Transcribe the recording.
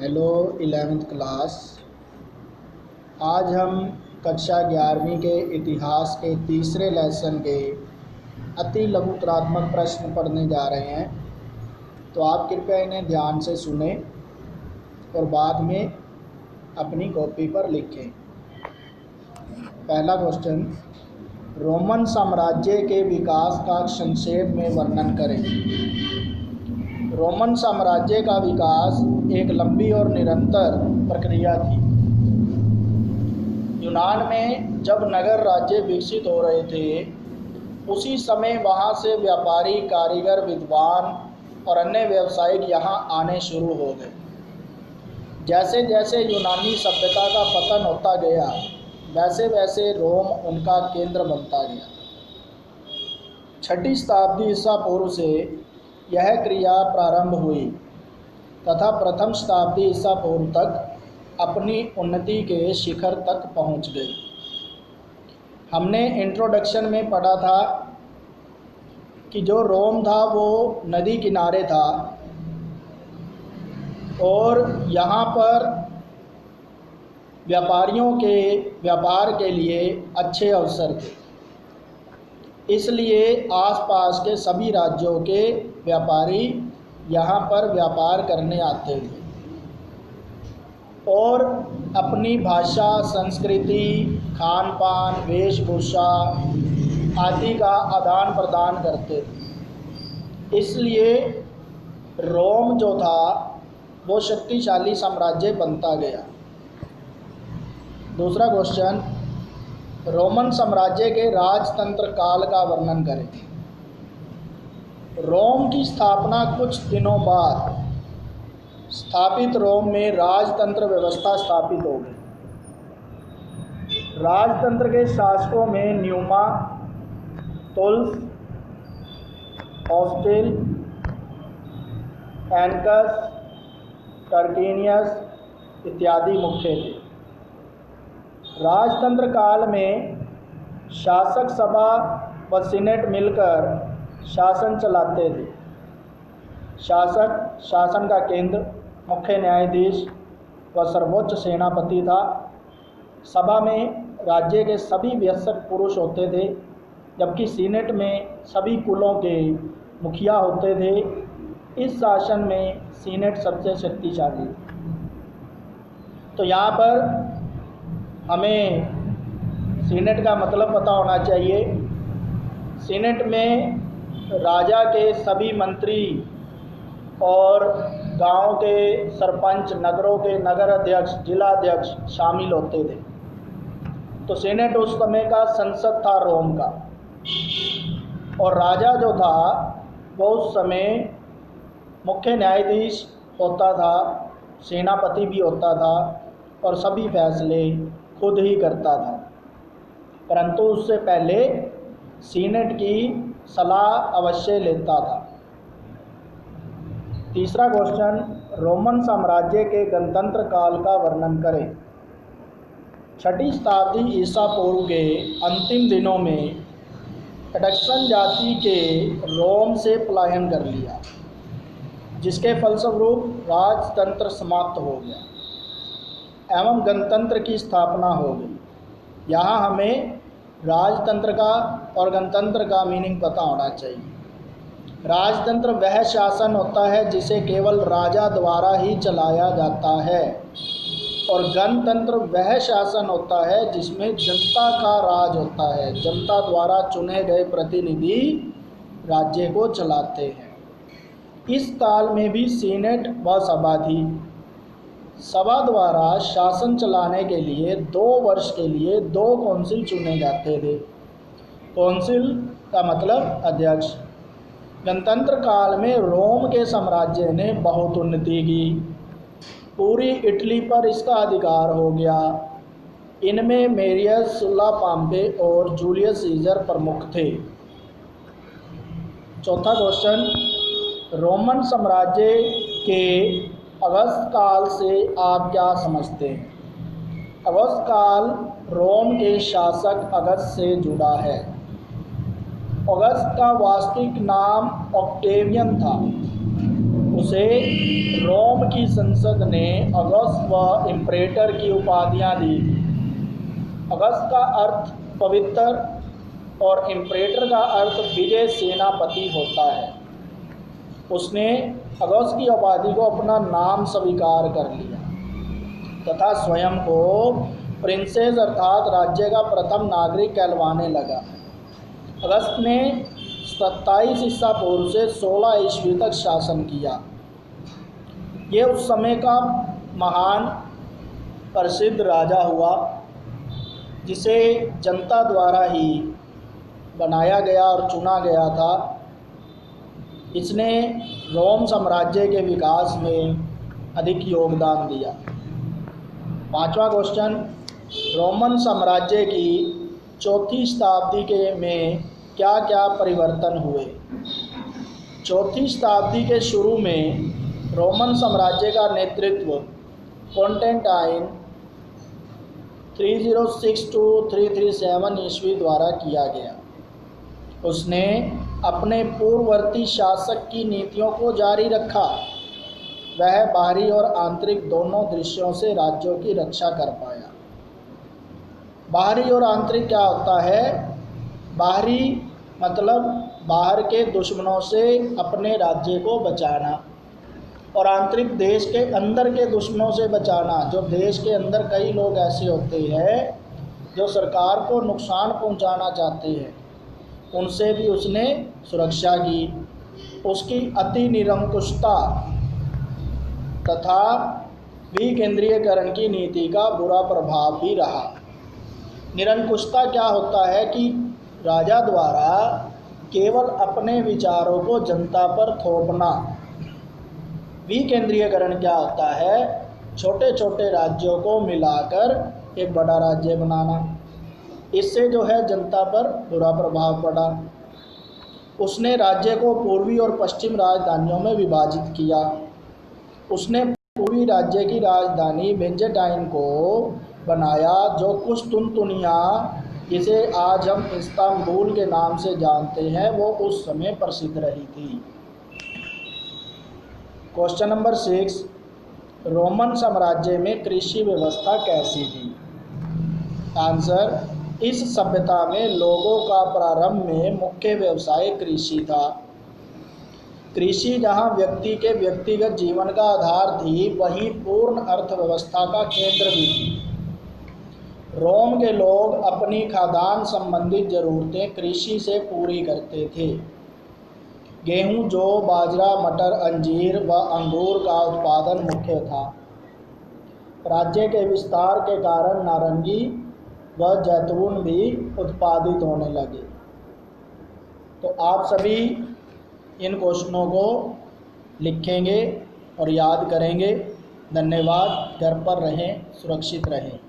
Hello 11th class. आज हम कक्षा 11वीं के इतिहास के तीसरे लेसन के अति लघुतरात्मक प्रश्न पढ़ने जा रहे हैं। तो आप कृपया इन्हें ध्यान से सुने और बाद में अपनी कॉपी पर लिखें। पहला क्वेश्चन, रोमन साम्राज्य के विकास का संक्षेप में वर्णन करें। रोमन साम्राज्य का विकास एक लंबी और निरंतर प्रक्रिया थी। यूनान में जब नगर राज्य विकसित हो रहे थे, उसी समय वहां से व्यापारी, कारीगर, विद्वान और अन्य व्यावसायिक यहाँ आने शुरू हो गए। जैसे जैसे यूनानी सभ्यता का पतन होता गया, वैसे वैसे रोम उनका केंद्र बनता गया। 6ठी शताब्दी ईसा पूर्व से यह क्रिया प्रारंभ हुई तथा प्रथम शताब्दी ईसा पूर्व तक अपनी उन्नति के शिखर तक पहुंच गई। हमने इंट्रोडक्शन में पढ़ा था कि जो रोम था वो नदी किनारे था और यहाँ पर व्यापारियों के व्यापार के लिए अच्छे अवसर थे, इसलिए आसपास के सभी राज्यों के व्यापारी यहाँ पर व्यापार करने आते थे और अपनी भाषा, संस्कृति, खान पान, वेशभूषा आदि का आदान प्रदान करते थे। इसलिए रोम जो था वो शक्तिशाली साम्राज्य बनता गया। दूसरा क्वेश्चन, रोमन साम्राज्य के राजतंत्र काल का वर्णन करें। रोम की स्थापना कुछ दिनों बाद स्थापित रोम में राजतंत्र व्यवस्था स्थापित हो गई। राजतंत्र के शासकों में न्यूमा, तुल्स, हॉस्टिल, एनकस, टर्किनियस इत्यादि मुख्य थे। राजतंत्र काल में शासक सभा व सीनेट मिलकर शासन चलाते थे। शासक शासन का केंद्र, मुख्य न्यायाधीश व सर्वोच्च सेनापति था। सभा में राज्य के सभी वयस्क पुरुष होते थे, जबकि सीनेट में सभी कुलों के मुखिया होते थे। इस शासन में सीनेट सबसे शक्तिशाली। तो यहाँ पर हमें सीनेट का मतलब पता होना चाहिए। सीनेट में राजा के सभी मंत्री और गांव के सरपंच, नगरों के नगर अध्यक्ष, जिला अध्यक्ष शामिल होते थे। तो सीनेट उस समय का संसद था रोम का। और राजा जो था वो उस समय मुख्य न्यायाधीश होता था, सेनापति भी होता था और सभी फैसले खुद ही करता था। परंतु उससे पहले सीनेट की सलाह अवश्य लेता था। तीसरा क्वेश्चन, रोमन साम्राज्य के गणतंत्र काल का वर्णन करें। 6ठी शताब्दी ईसा पूर्व के अंतिम दिनों में एडक्सन जाति के रोम से पलायन कर लिया, जिसके फलस्वरूप राजतंत्र समाप्त हो गया एवं गणतंत्र की स्थापना हो गई। यहाँ हमें राजतंत्र का और गणतंत्र का मीनिंग पता होना चाहिए। राजतंत्र वह शासन होता है जिसे केवल राजा द्वारा ही चलाया जाता है, और गणतंत्र वह शासन होता है जिसमें जनता का राज होता है। जनता द्वारा चुने गए प्रतिनिधि राज्य को चलाते हैं। इस काल में भी सीनेट व सभा थी। सभा द्वारा शासन चलाने के लिए 2 वर्ष के लिए 2 कौंसिल चुने जाते थे। कौंसिल का मतलब अध्यक्ष। गणतंत्र काल में रोम के साम्राज्य ने बहुत उन्नति की। पूरी इटली पर इसका अधिकार हो गया। इनमें मेरियस, सुल्ला, पाम्पे और जूलियस सीजर प्रमुख थे। चौथा क्वेश्चन, रोमन साम्राज्य के अगस्त काल से आप क्या समझते हैं। अगस्त काल रोम के शासक अगस्त से जुड़ा है। अगस्त का वास्तविक नाम ऑक्टेवियन था। उसे रोम की संसद ने अगस्त व इम्परेटर की उपाधियां दी थी। अगस्त का अर्थ पवित्र और इम्परेटर का अर्थ विजय सेनापति होता है। उसने अगस्त की उपाधि को अपना नाम स्वीकार कर लिया तथा स्वयं को प्रिंसेस अर्थात राज्य का प्रथम नागरिक कहलवाने लगा। अगस्त ने 27 ईसा पूर्व से 16 ईस्वी तक शासन किया। ये उस समय का महान प्रसिद्ध राजा हुआ जिसे जनता द्वारा ही बनाया गया और चुना गया था। इसने रोम साम्राज्य के विकास में अधिक योगदान दिया। 5वां क्वेश्चन, रोमन साम्राज्य की चौथी शताब्दी के में क्या क्या परिवर्तन हुए? चौथी शताब्दी के शुरू में रोमन साम्राज्य का नेतृत्व कॉन्स्टेंटाइन 306 to 337 ईस्वी द्वारा किया गया। उसने अपने पूर्ववर्ती शासक की नीतियों को जारी रखा। वह बाहरी और आंतरिक दोनों दृश्यों से राज्यों की रक्षा कर पाया। बाहरी और आंतरिक क्या होता है? बाहरी मतलब बाहर के दुश्मनों से अपने राज्य को बचाना, और आंतरिक देश के अंदर के दुश्मनों से बचाना। जो देश के अंदर कई लोग ऐसे होते हैं जो सरकार को नुकसान पहुंचाना चाहते हैं, उनसे भी उसने सुरक्षा की। उसकी अति निरंकुशता तथा विकेंद्रीयकरण की नीति का बुरा प्रभाव भी रहा। निरंकुशता क्या होता है कि राजा द्वारा केवल अपने विचारों को जनता पर थोपना। विकेंद्रीयकरण क्या होता है? छोटे छोटे राज्यों को मिलाकर एक बड़ा राज्य बनाना। इससे जो है जनता पर बुरा प्रभाव पड़ा। उसने राज्य को पूर्वी और पश्चिम राजधानियों में विभाजित किया। उसने पूर्वी राज्य की राजधानी बेंजाटाइन को बनाया, जो कुस्तुनतुनिया, जिसे आज हम इस्तांबुल के नाम से जानते हैं, वो उस समय प्रसिद्ध रही थी। क्वेश्चन नंबर 6, रोमन साम्राज्य में कृषि व्यवस्था कैसी थी? आंसर, इस सभ्यता में लोगों का प्रारंभ में मुख्य व्यवसाय कृषि था। कृषि जहां व्यक्ति के व्यक्तिगत जीवन का आधार थी, वहीं पूर्ण अर्थव्यवस्था का केंद्र भी थी। रोम के लोग अपनी खाद्यान्न संबंधित जरूरतें कृषि से पूरी करते थे। गेहूं, जौ, बाजरा, मटर, अंजीर व अंगूर का उत्पादन मुख्य था। राज्य के विस्तार के कारण नारंगी व जैतून भी उत्पादित होने लगे। तो आप सभी इन क्वेश्चनों को लिखेंगे और याद करेंगे। धन्यवाद। घर पर रहें, सुरक्षित रहें।